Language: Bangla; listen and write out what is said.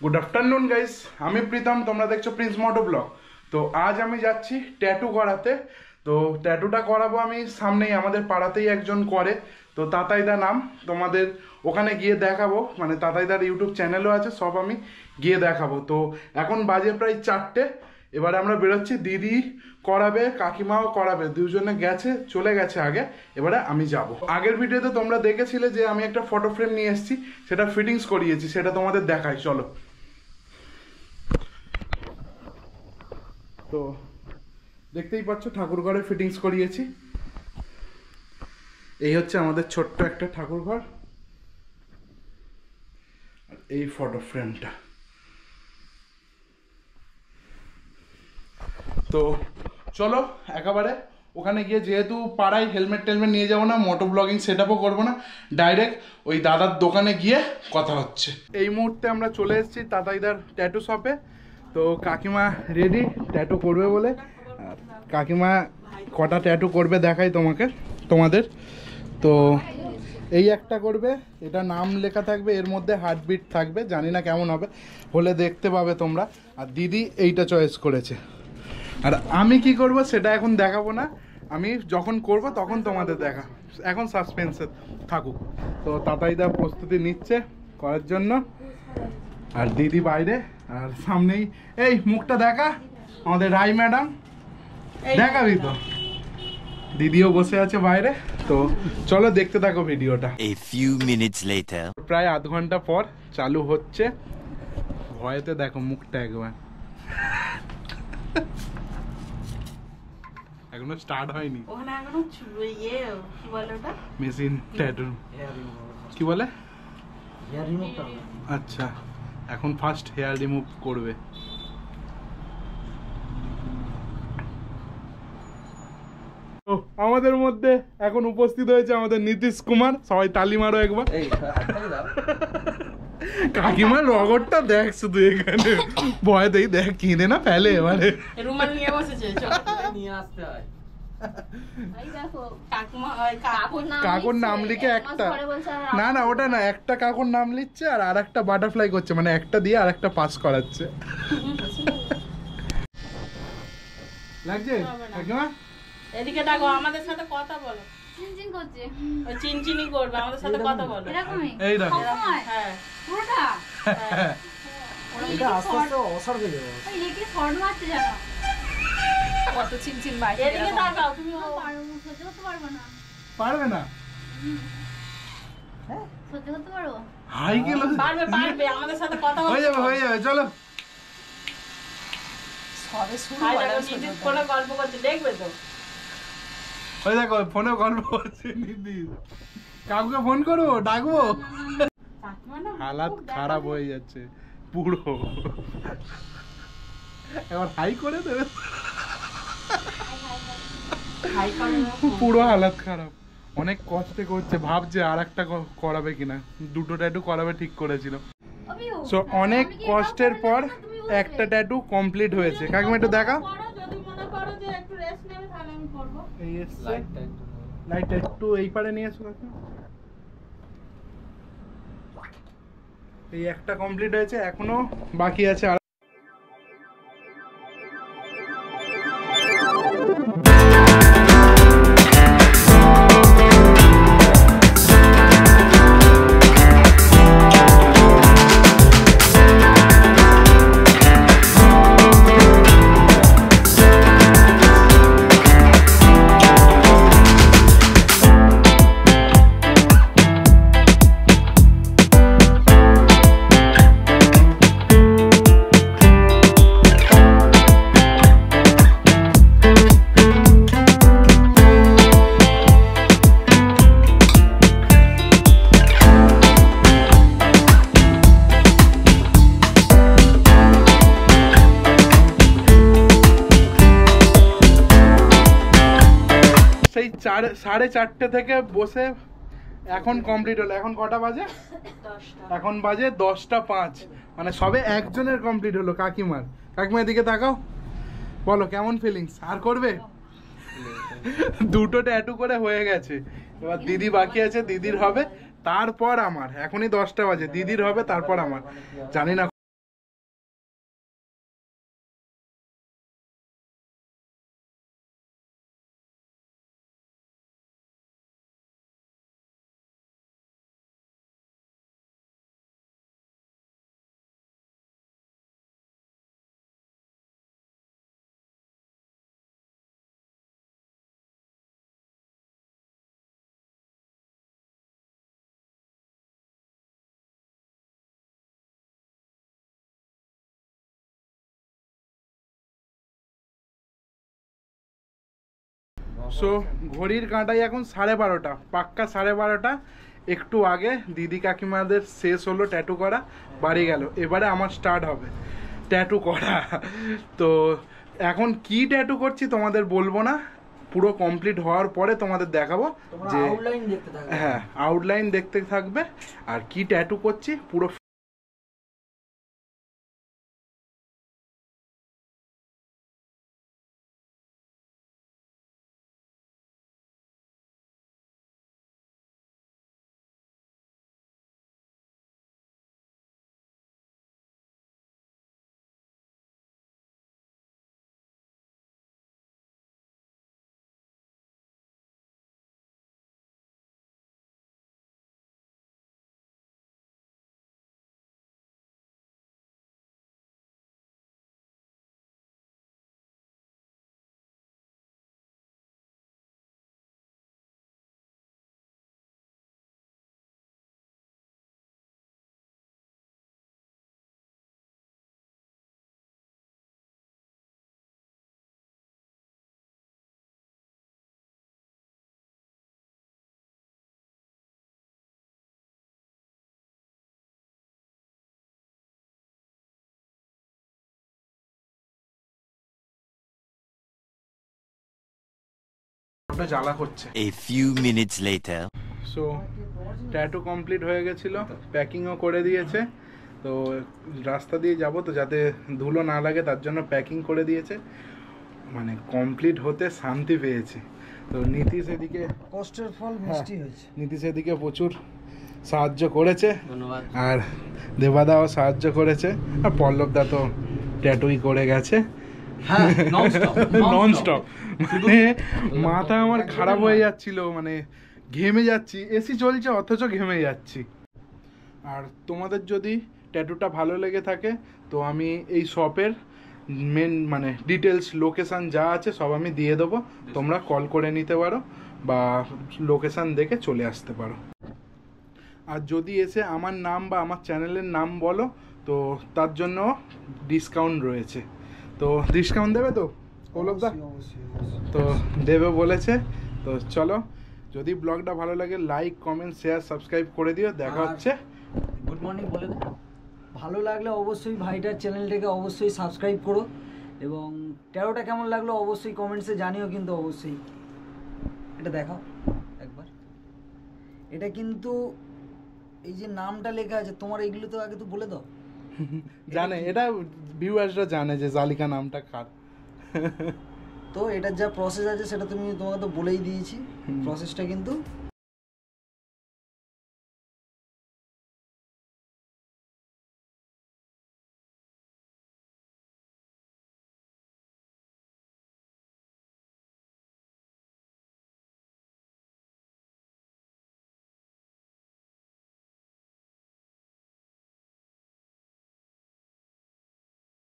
গুড আফটারনুন গাইস, আমি প্রীতম, তোমরা দেখছো প্রিন্স মোটো ব্লগ। তো আজ আমি যাচ্ছি ট্যাটু করাতে। তো ট্যাটুটা করাবো আমি সামনেই, আমাদের পাড়াতেই একজন করে। তো তাতাইদা নাম, তোমাদের ওখানে গিয়ে দেখাবো, মানে তাতাইদার ইউটিউব চ্যানেলও আছে, সব আমি গিয়ে দেখাবো। তো এখন বাজে প্রায় 4টে, এবারে আমরা বেরোচ্ছি। দিদি করাবে, কাকিমাও করাবে, দুজনে গেছে, চলে গেছে আগে, এবারে আমি যাব। আগের ভিডিওতে তোমরা দেখেছিলে যে আমি একটা ফটো ফ্রেম নিয়ে এসেছি, সেটা ফিটিংস করিয়েছি, সেটা তোমাদের দেখাই, চলো। তো দেখতেই পাচ্ছ ঠাকুর ঘরে ফিটিংস করিয়েছি। এই হচ্ছে আমাদের ছোট্ট একটা ঠাকুর ঘর, আর এই ফটো ফ্রেমটা। তো চলো একেবারে ওখানে গিয়ে, যেহেতু পাড়ায় হেলমেট টেলমেট নিয়ে যাবো না, মোটো ব্লগিং সেট আপও করবো না, ডাইরেক্ট ওই দাদার দোকানে গিয়ে কথা হচ্ছে। এই মুহূর্তে আমরা চলে এসেছি তাতাইদার ট্যাটু শপে। তো কাকিমা রেডি ট্যাটু করবে বলে। কাকিমা কটা ট্যাটু করবে দেখাই তোমাদের। তো এই একটা করবে, এটা নাম লেখা থাকবে, এর মধ্যে হার্টবিট থাকবে, জানি না কেমন হবে, হলে দেখতে পাবে তোমরা। আর দিদি এইটা চয়েস করেছে। আর আমি কি করব সেটা এখন দেখাবো না, আমি যখন করব তখন তোমাদের দেখা, এখন সাসপেন্সে থাকুক। তো তাতাইদা প্রস্তুতি নিচ্ছে করার জন্য, আর দিদি বাইরে, আর সামনেই এই মুখটা দেখা আমাদের রাই ম্যাডাম, দেখাবি তো? দিদিও বসে আছে বাইরে। তো চলো দেখতে থাকো ভিডিওটা। প্রায় আধ ঘন্টা পর চালু হচ্ছে। ভয়েতে দেখো মুখটা একবার, এখনো স্টার্ট হয়নি। ওখানে এখনো ইয়ে কি বলে ওটা, মেশিন ট্যাটু কি বলে, হেয়ার রিমুভ করবে। আচ্ছা, এখন ফার্স্ট হেয়ার রিমুভ করবে। তো আমাদের মধ্যে এখন উপস্থিত হয়েছে আমাদের নীতিশ কুমার, সবাই তালি মারো একবার। কাকিমার রগরটা দেখ শুধু, এখানে ভয় দেই, দেখ কিনে না ফেলে এবারে। রুমাল নিয়ে বসেছে, নিয়ে আসতে হয়। কাকুর নাম লিখে একটা, না না ওটা না, একটা কাকুর নাম লিখছে আর আরেকটা বাটারফ্লাই করছে, মানে একটা দিয়ে আর একটা পাস করাচ্ছে। লাগছে কাকিমা? এদিকে দেখো, আমাদের সাথে কথা বলো। চিনচিন করছে, ওই চিনচিনি করবে, আমাদের সাথে কথা বলো। এরকমই এই দেখো, হ্যাঁ পুরোটা এটা আস্তে আস্তে অসার হয়ে যাবে। ওই লেকে শর্ট মারতে জানো, কত চিনচিন বাইরে। এদিকে তাকাও, তুমি সহ্য করতে পারবো না। পারবে না? হ্যাঁ সহ্য করতে পারবো? হাই গেল, পারবে পারবে, আমাদের সাথে কথা হয়ে যাবে হয়ে যাবে, চলো। সবে শুরু হাই করে দেখো, নিদিত ফোনে গল্প করছে, দেখবে তো? ওই দেখো ফোনে গল্প করছে নীতিশ। কাকুকে ফোন করবো, ডাকবো? হালাত খারাপ হয়ে যাচ্ছে পুরো, এবার হাই করে দেবে, হাই করো। পুরো হালাত খারাপ। অনেক কষ্টে করছে, ভাবছে আর একটা করাবে কিনা, দুটো ট্যাটু করাবে ঠিক করেছিল। সো অনেক কষ্টের পর একটা ট্যাটু কমপ্লিট হয়েছে। কাকিমা একটু দেখা, যদি মনে করো যে একটু রেস্ট নেবে তাহলে আমি করব। এই এসছে, লাইটটা একটু এই পারে নিয়ে এসো কাকিমা। এই একটা কমপ্লিট হয়েছে, এখনো বাকি আছে। সেই 4:30 থেকে বসে এখন কমপ্লিট হলো। এখন কটা বাজে? এখন বাজে 10:05, মানে সবে একজনের কমপ্লিট হলো, কাকিমার। কাকিমার দিকে তাকাও, বলো কেমন ফিলিংস? আর করবে? দুটো ট্যাটু করে হয়ে গেছে, এবার দিদি বাকি আছে, দিদির হবে, তারপর আমার। এখনই 10টা বাজে, দিদির হবে, তারপর আমার। জানি না সো ঘড়ির কাঁটায় এখন 12:30, পাক্কা 12:30। একটু আগে দিদি কাকিমাদের শেষ হলো ট্যাটু করা, বাড়ি গেল। এবারে আমার স্টার্ট হবে ট্যাটু করা। তো এখন কি ট্যাটু করছি তোমাদের বলবো না, পুরো কমপ্লিট হওয়ার পরে তোমাদের দেখাবো যে আউটলাইন দেখতে থাকবে। হ্যাঁ, আউটলাইন দেখতে থাকবে আর কি ট্যাটু করছি পুরো। জ্বালা করছে। A few minutes later. So tattoo complete হয়ে গেছিলো, প্যাকিংও করে দিয়েছে। তো রাস্তা দিয়ে যাব তো যাতে ধুলো না লাগে তার জন্য প্যাকিং করে দিয়েছে। মানে কমপ্লিট হতে শান্তি পেয়েছি। তো নীতিশ এদিকে কষ্টের ফল মিষ্টি হয়েছে। নীতিশ এদিকে প্রচুর সাহায্য করেছে, ধন্যবাদ। আর দেবাদাও সাহায্য করেছে, আর পল্লবদা তো ট্যাটুই করে গেছে হ্যাঁ, ননস্টপ ননস্টপ। মানে মাথা আমার খারাপ হয়ে যাচ্ছিল, মানে ঘেমে যাচ্ছি, এসি চলছে অথচ ঘেমে যাচ্ছি। আর তোমাদের যদি ট্যাটুটা ভালো লেগে থাকে তো আমি এই শপের মেন মানে ডিটেলস লোকেশান যা আছে সব আমি দিয়ে দেবো, তোমরা কল করে নিতে পারো বা লোকেশান দেখে চলে আসতে পারো। আর যদি এসে আমার নাম বা আমার চ্যানেলের নাম বলো তো তার জন্য ডিসকাউন্ট রয়েছে। তো ডিসকাউন্ট দেবে তো পল্লবদা? তো দেবে বলেছে। তো চলো, যদি ব্লগটা ভালো লাগে লাইক কমেন্ট শেয়ার সাবস্ক্রাইব করে দিও। দেখা হচ্ছে। গুড মর্নিং বলে দে। ভালো লাগলে অবশ্যই ভাইটার চ্যানেলটাকে অবশ্যই সাবস্ক্রাইব করো, এবং ট্যারোটা কেমন লাগলো অবশ্যই কমেন্টসে জানিও। কিন্তু অবশ্যই এটা দেখাও একবার। এটা কিন্তু এই যে নামটা লেখা আছে তোমার, এইগুলো তো আগে তো বলে দাও। জানে এটা, ভিউয়ার্সরা জানে যে জালিকা নামটা কার। তো এটার যা প্রসেস আছে সেটা তুমি তোমাকে তো বলেই দিয়েছি। প্রসেসটা কিন্তু